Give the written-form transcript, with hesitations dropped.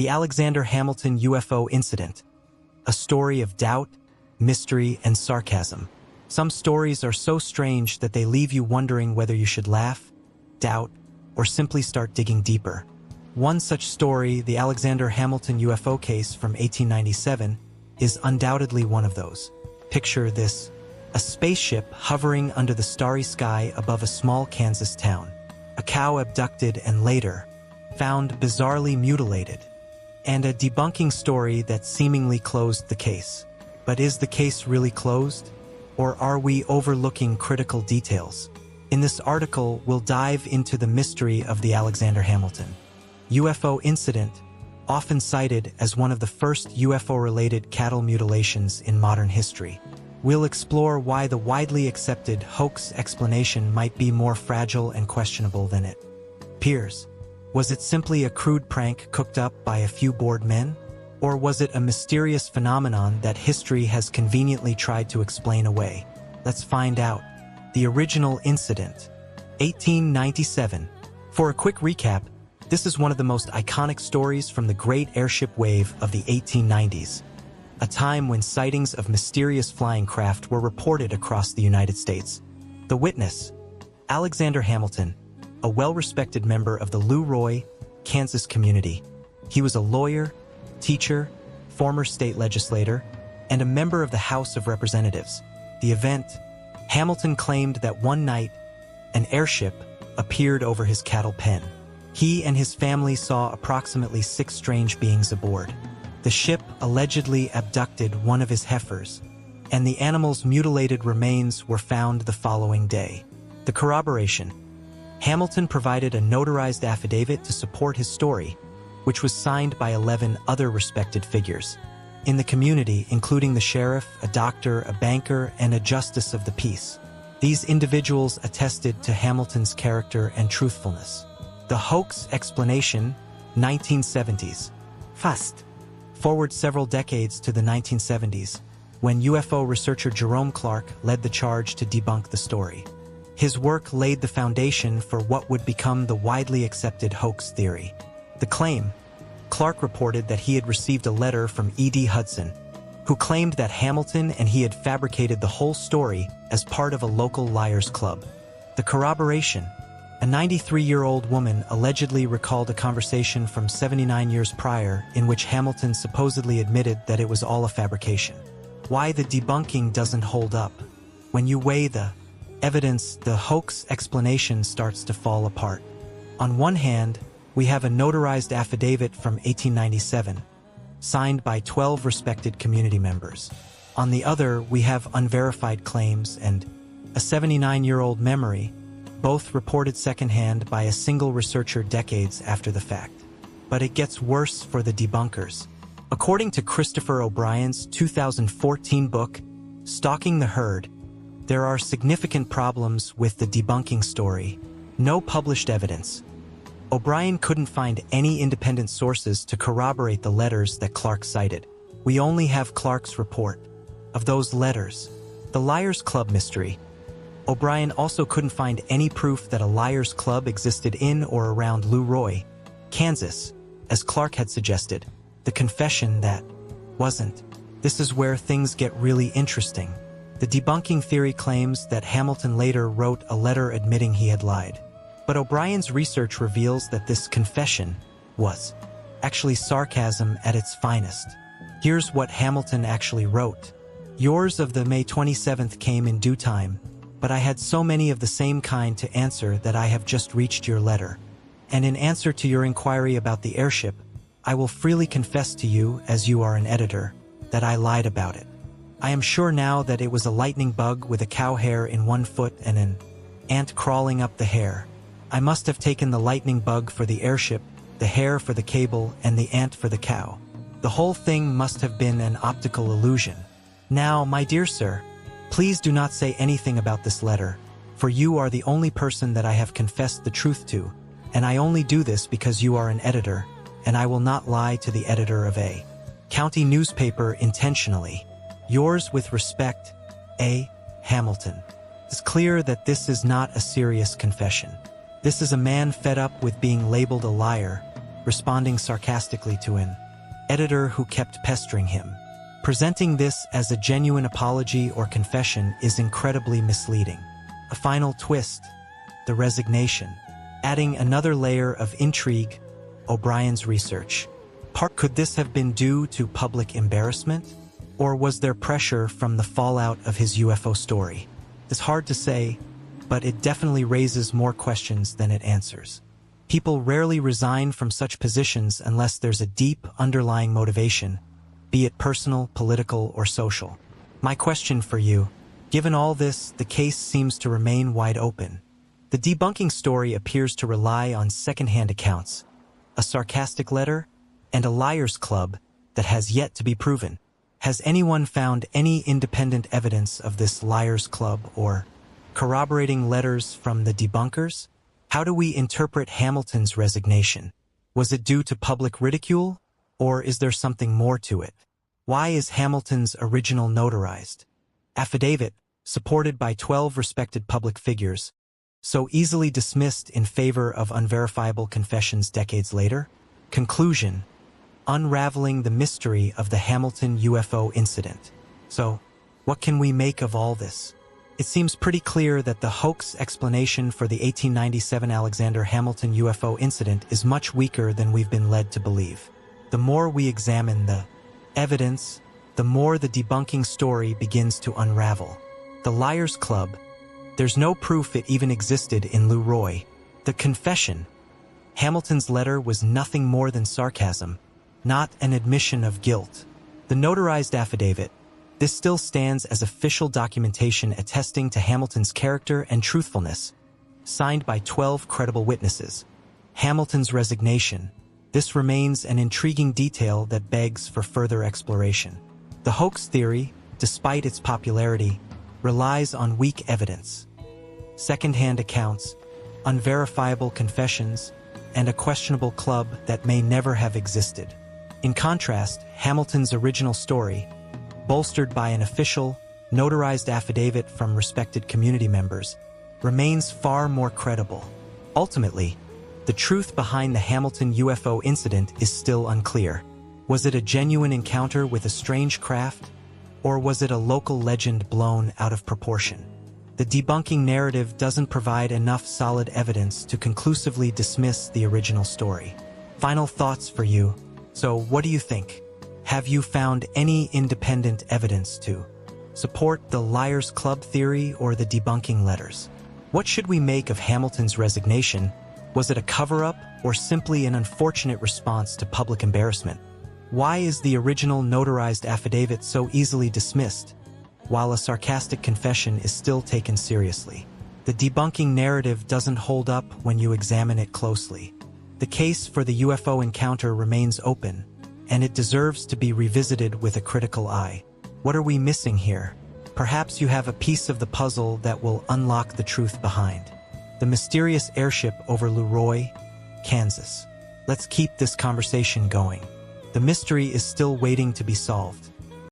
The Alexander Hamilton UFO incident. A story of doubt, mystery, and sarcasm. Some stories are so strange that they leave you wondering whether you should laugh, doubt, or simply start digging deeper. One such story, the Alexander Hamilton UFO case from 1897, is undoubtedly one of those. Picture this: a spaceship hovering under the starry sky above a small Kansas town. A cow abducted and later found bizarrely mutilated. And a debunking story that seemingly closed the case. But is the case really closed? Or are we overlooking critical details? In this article, we'll dive into the mystery of the Alexander Hamilton UFO incident, often cited as one of the first UFO-related cattle mutilations in modern history. We'll explore why the widely accepted hoax explanation might be more fragile and questionable than it appears. Was it simply a crude prank cooked up by a few bored men? Or was it a mysterious phenomenon that history has conveniently tried to explain away? Let's find out. The original incident, 1897. For a quick recap, this is one of the most iconic stories from the great airship wave of the 1890s, a time when sightings of mysterious flying craft were reported across the United States. The witness, Alexander Hamilton, a well-respected member of the Lou Roy, Kansas community. He was a lawyer, teacher, former state legislator, and a member of the House of Representatives. The event, Hamilton claimed that one night, an airship appeared over his cattle pen. He and his family saw approximately 6 strange beings aboard. The ship allegedly abducted one of his heifers, and the animal's mutilated remains were found the following day. The corroboration. Hamilton provided a notarized affidavit to support his story, which was signed by 11 other respected figures in the community, including the sheriff, a doctor, a banker, and a justice of the peace. These individuals attested to Hamilton's character and truthfulness. The hoax explanation, 1970s. Fast forward several decades to the 1970s, when UFO researcher Jerome Clark led the charge to debunk the story. His work laid the foundation for what would become the widely accepted hoax theory. The claim: Clark reported that he had received a letter from E.D. Hudson, who claimed that Hamilton and he had fabricated the whole story as part of a local liars club. The corroboration: a 93-year-old woman allegedly recalled a conversation from 79 years prior in which Hamilton supposedly admitted that it was all a fabrication. Why the debunking doesn't hold up. When you weigh the evidence, the hoax explanation starts to fall apart. On one hand, we have a notarized affidavit from 1897, signed by 12 respected community members. On the other, we have unverified claims and a 79-year-old memory, both reported secondhand by a single researcher decades after the fact. But it gets worse for the debunkers. According to Christopher O'Brien's 2014 book, Stalking the Herd, there are significant problems with the debunking story. No published evidence. O'Brien couldn't find any independent sources to corroborate the letters that Clark cited. We only have Clark's report of those letters. The Liars Club mystery. O'Brien also couldn't find any proof that a Liars Club existed in or around Lou Roy, Kansas, as Clark had suggested. The confession that wasn't. This is where things get really interesting. The debunking theory claims that Hamilton later wrote a letter admitting he had lied. But O'Brien's research reveals that this confession was actually sarcasm at its finest. Here's what Hamilton actually wrote. Yours of the May 27th came in due time, but I had so many of the same kind to answer that I have just reached your letter. And in answer to your inquiry about the airship, I will freely confess to you, as you are an editor, that I lied about it. I am sure now that it was a lightning bug with a cow hair in one foot and an ant crawling up the hair. I must have taken the lightning bug for the airship, the hair for the cable, and the ant for the cow. The whole thing must have been an optical illusion. Now, my dear sir, please do not say anything about this letter, for you are the only person that I have confessed the truth to, and I only do this because you are an editor, and I will not lie to the editor of a county newspaper intentionally. Yours with respect, A. Hamilton. It's clear that this is not a serious confession. This is a man fed up with being labeled a liar, responding sarcastically to an editor who kept pestering him. Presenting this as a genuine apology or confession is incredibly misleading. A final twist, the resignation, adding another layer of intrigue. O'Brien's research. Could this have been due to public embarrassment? Or was there pressure from the fallout of his UFO story? It's hard to say, but it definitely raises more questions than it answers. People rarely resign from such positions unless there's a deep underlying motivation, be it personal, political, or social. My question for you, given all this, the case seems to remain wide open. The debunking story appears to rely on second-hand accounts, a sarcastic letter, and a liar's club that has yet to be proven. Has anyone found any independent evidence of this liar's club or corroborating letters from the debunkers? How do we interpret Hamilton's resignation? Was it due to public ridicule, or is there something more to it? Why is Hamilton's original notarized affidavit, supported by 12 respected public figures, so easily dismissed in favor of unverifiable confessions decades later? Conclusion: unraveling the mystery of the Hamilton UFO incident. So, what can we make of all this? It seems pretty clear that the hoax explanation for the 1897 Alexander Hamilton UFO incident is much weaker than we've been led to believe. The more we examine the evidence, the more the debunking story begins to unravel. The Liars Club, there's no proof it even existed in Lou Roy. The confession, Hamilton's letter, was nothing more than sarcasm, not an admission of guilt. The notarized affidavit, this still stands as official documentation attesting to Hamilton's character and truthfulness, signed by 12 credible witnesses. Hamilton's resignation, this remains an intriguing detail that begs for further exploration. The hoax theory, despite its popularity, relies on weak evidence. Second-hand accounts, unverifiable confessions, and a questionable club that may never have existed. In contrast, Hamilton's original story, bolstered by an official, notarized affidavit from respected community members, remains far more credible. Ultimately, the truth behind the Hamilton UFO incident is still unclear. Was it a genuine encounter with a strange craft, or was it a local legend blown out of proportion? The debunking narrative doesn't provide enough solid evidence to conclusively dismiss the original story. Final thoughts for you. So, what do you think? Have you found any independent evidence to support the Liars Club theory or the debunking letters? What should we make of Hamilton's resignation? Was it a cover-up or simply an unfortunate response to public embarrassment? Why is the original notarized affidavit so easily dismissed, while a sarcastic confession is still taken seriously? The debunking narrative doesn't hold up when you examine it closely. The case for the UFO encounter remains open, and it deserves to be revisited with a critical eye. What are we missing here? Perhaps you have a piece of the puzzle that will unlock the truth behind the mysterious airship over Lou Roy, Kansas. Let's keep this conversation going. The mystery is still waiting to be solved.